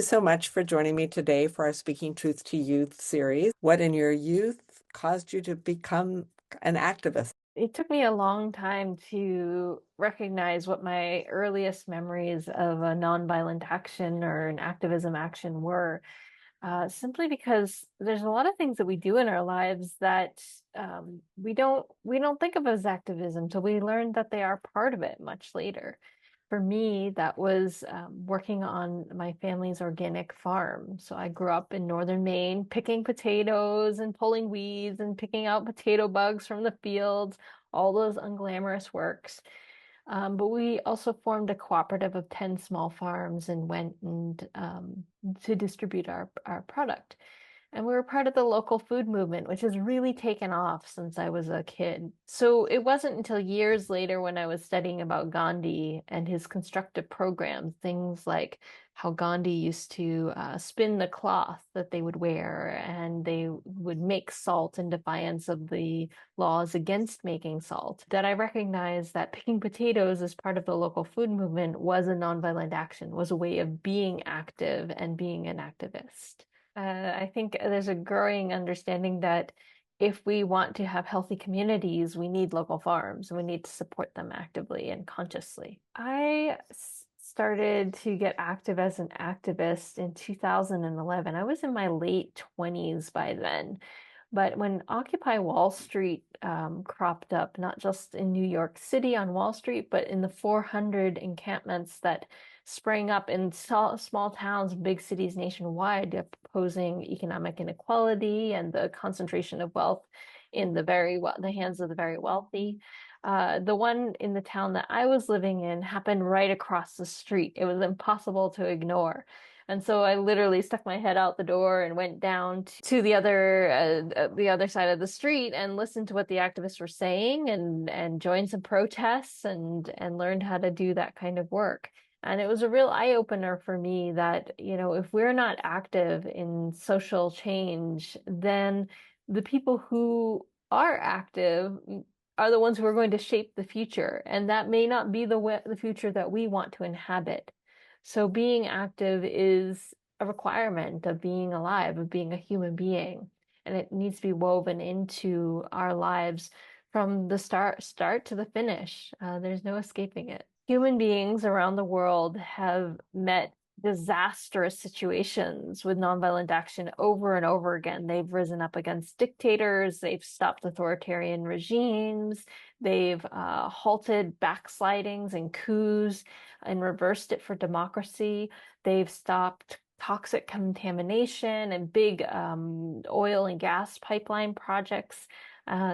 so much for joining me today for our Speaking Truth to Youth series. What in your youth caused you to become an activist? It took me a long time to recognize what my earliest memories of a nonviolent action or an activism action were, simply because there's a lot of things that we do in our lives that we don't think of as activism till we learn that they are part of it much later. For me, that was working on my family's organic farm. So I grew up in northern Maine, picking potatoes and pulling weeds and picking out potato bugs from the fields, all those unglamorous works. But we also formed a cooperative of 10 small farms and went and to distribute our product. And we were part of the local food movement, which has really taken off since I was a kid. So it wasn't until years later when I was studying about Gandhi and his constructive programs, things like how Gandhi used to spin the cloth that they would wear, and they would make salt in defiance of the laws against making salt, that I recognized that picking potatoes as part of the local food movement was a nonviolent action, was a way of being active and being an activist. I think there's a growing understanding that if we want to have healthy communities, we need local farms and we need to support them actively and consciously. I started to get active as an activist in 2011. I was in my late 20s by then. But when Occupy Wall Street cropped up, not just in New York City on Wall Street, but in the 400 encampments that sprang up in small towns, big cities nationwide, opposing economic inequality and the concentration of wealth in the hands of the very wealthy. The one in the town that I was living in happened right across the street. It was impossible to ignore. And so I literally stuck my head out the door and went down to the other side of the street and listened to what the activists were saying and joined some protests and learned how to do that kind of work. And it was a real eye opener for me that, if we're not active in social change, then the people who are active are the ones who are going to shape the future. And that may not be the future that we want to inhabit. So being active is a requirement of being alive, of being a human being. And it needs to be woven into our lives from the start to the finish. There's no escaping it. Human beings around the world have met disastrous situations with nonviolent action over and over again. They've risen up against dictators, they've stopped authoritarian regimes, they've halted backslidings and coups and reversed it for democracy. They've stopped toxic contamination and big oil and gas pipeline projects.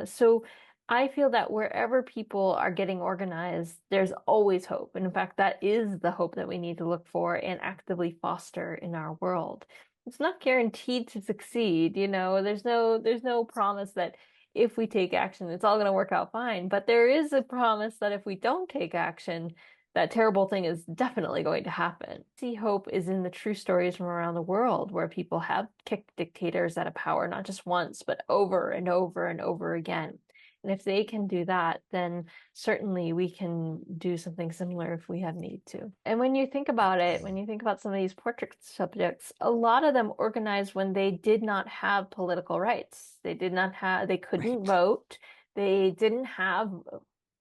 So I feel that wherever people are getting organized, there's always hope. And in fact, that is the hope that we need to look for and actively foster in our world. It's not guaranteed to succeed, there's no promise that if we take action, it's all going to work out fine. But there is a promise that if we don't take action, that terrible thing is definitely going to happen. See, hope is in the true stories from around the world where people have kicked dictators out of power, not just once, but over and over and over again. And if they can do that, then certainly we can do something similar if we have need to. And when you think about it, when you think about some of these portrait subjects, a lot of them organized when they did not have political rights. They couldn't vote. They didn't have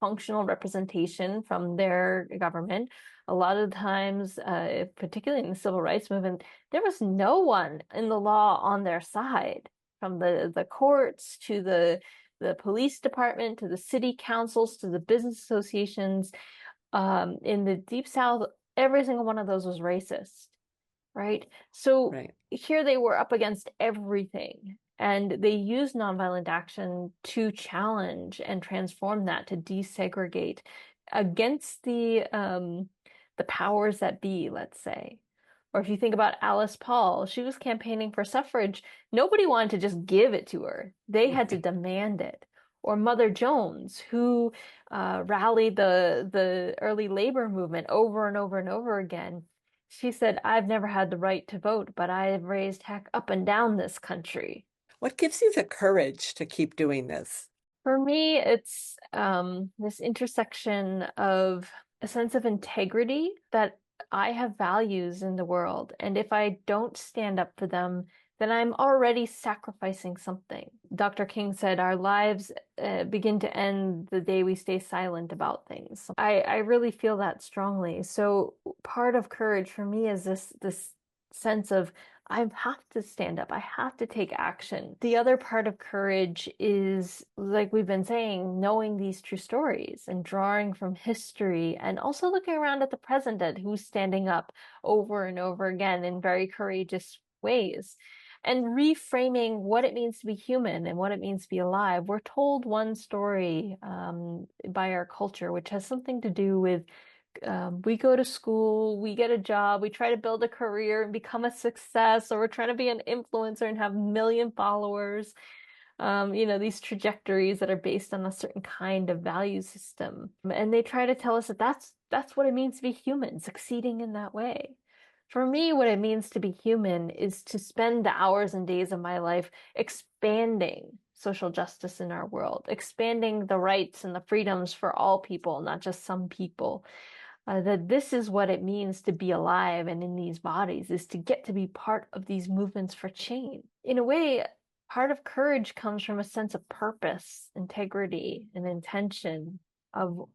functional representation from their government. A lot of times, particularly in the civil rights movement, there was no one in the law on their side, from the courts to the police department to the city councils to the business associations. In the Deep South, every single one of those was racist, right? So Right. here they were up against everything. And they used nonviolent action to challenge and transform that, to desegregate against the powers that be, let's say. Or if you think about Alice Paul, she was campaigning for suffrage. Nobody wanted to just give it to her. They had to Right. demand it. Or Mother Jones, who rallied the early labor movement over and over and over again. She said, "I've never had the right to vote, but I have raised heck up and down this country." What gives you the courage to keep doing this? For me, it's this intersection of a sense of integrity that I have values in the world, and if I don't stand up for them, then I'm already sacrificing something. Dr. King said our lives begin to end the day we stay silent about things. I really feel that strongly. So part of courage for me is this sense of I have to stand up. I have to take action. The other part of courage is, like we've been saying, knowing these true stories and drawing from history and also looking around at the present at who's standing up over and over again in very courageous ways and reframing what it means to be human and what it means to be alive. We're told one story by our culture, which has something to do with we go to school, we get a job, we try to build a career and become a success, or we're trying to be an influencer and have a million followers. These trajectories that are based on a certain kind of value system. And they try to tell us that that's what it means to be human, succeeding in that way. For me, what it means to be human is to spend the hours and days of my life expanding social justice in our world, expanding the rights and the freedoms for all people, not just some people. That this is what it means to be alive and in these bodies, is to get to be part of these movements for change. In a way, part of courage comes from a sense of purpose, integrity, and intention of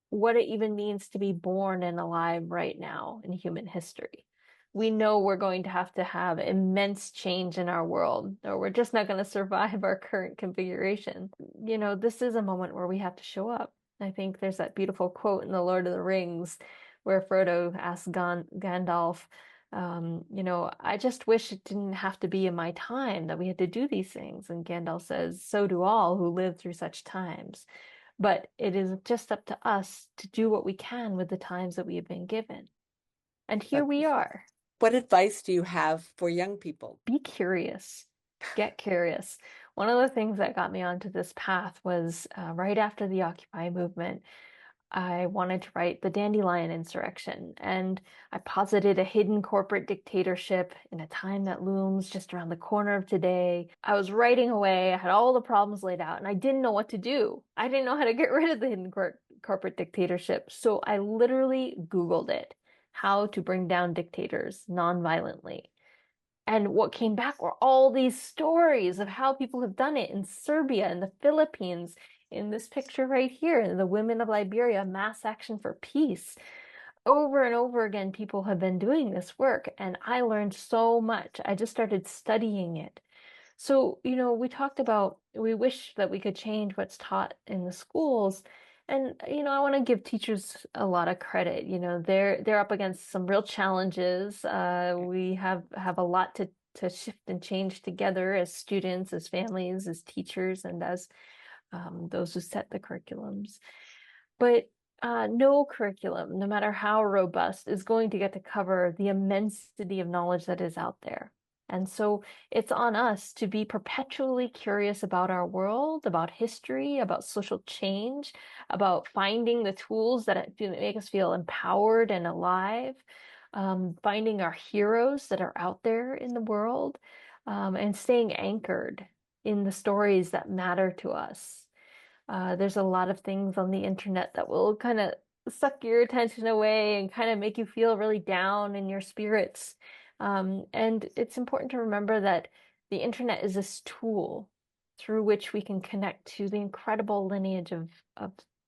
what it even means to be born and alive right now in human history. We know we're going to have immense change in our world, or we're just not going to survive our current configuration. This is a moment where we have to show up. I think there's that beautiful quote in The Lord of the Rings where Frodo asks Gandalf, I just wish it didn't have to be in my time that we had to do these things. And Gandalf says, so do all who live through such times. But it is just up to us to do what we can with the times that we have been given. And here But we are. what advice do you have for young people? Be curious. Get curious. One of the things that got me onto this path was right after the Occupy movement. I wanted to write the Dandelion Insurrection, and I posited a hidden corporate dictatorship in a time that looms just around the corner of today. I was writing away, I had all the problems laid out, and I didn't know what to do. I didn't know how to get rid of the hidden corporate dictatorship, so I literally Googled it, how to bring down dictators non-violently. And what came back were all these stories of how people have done it in Serbia and the Philippines. In this picture right here, the women of Liberia, mass action for peace. Over and over again, people have been doing this work, and I learned so much. I just started studying it. So, we talked about we wish that we could change what's taught in the schools. And, I want to give teachers a lot of credit. They're up against some real challenges. We have a lot to shift and change together as students, as families, as teachers, and as those who set the curriculums. But no curriculum, no matter how robust, is going to get to cover the immensity of knowledge that is out there. And so it's on us to be perpetually curious about our world, about history, about social change, about finding the tools that make us feel empowered and alive, finding our heroes that are out there in the world, and staying anchored in the stories that matter to us. There's a lot of things on the internet that will kind of suck your attention away and kind of make you feel really down in your spirits. And it's important to remember that the internet is this tool through which we can connect to the incredible lineage of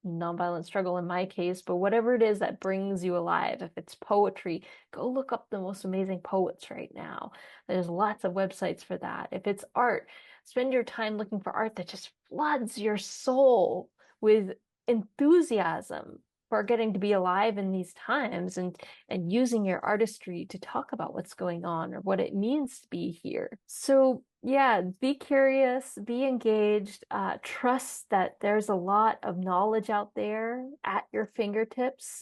nonviolent struggle in my case, but whatever it is that brings you alive, if it's poetry, go look up the most amazing poets right now. There's lots of websites for that. If it's art, spend your time looking for art that just floods your soul with enthusiasm for getting to be alive in these times and using your artistry to talk about what's going on or what it means to be here. So yeah, be curious, be engaged, trust that there's a lot of knowledge out there at your fingertips,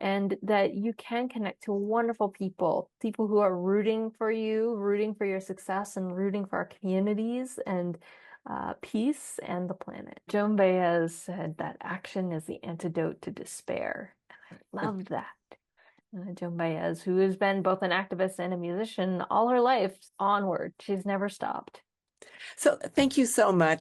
and that you can connect to wonderful people who are rooting for you, rooting for your success, and rooting for our communities and peace and the planet. Joan Baez said that action is the antidote to despair. And I love that. Joan Baez, who has been both an activist and a musician all her life, onward. She's never stopped. So thank you so much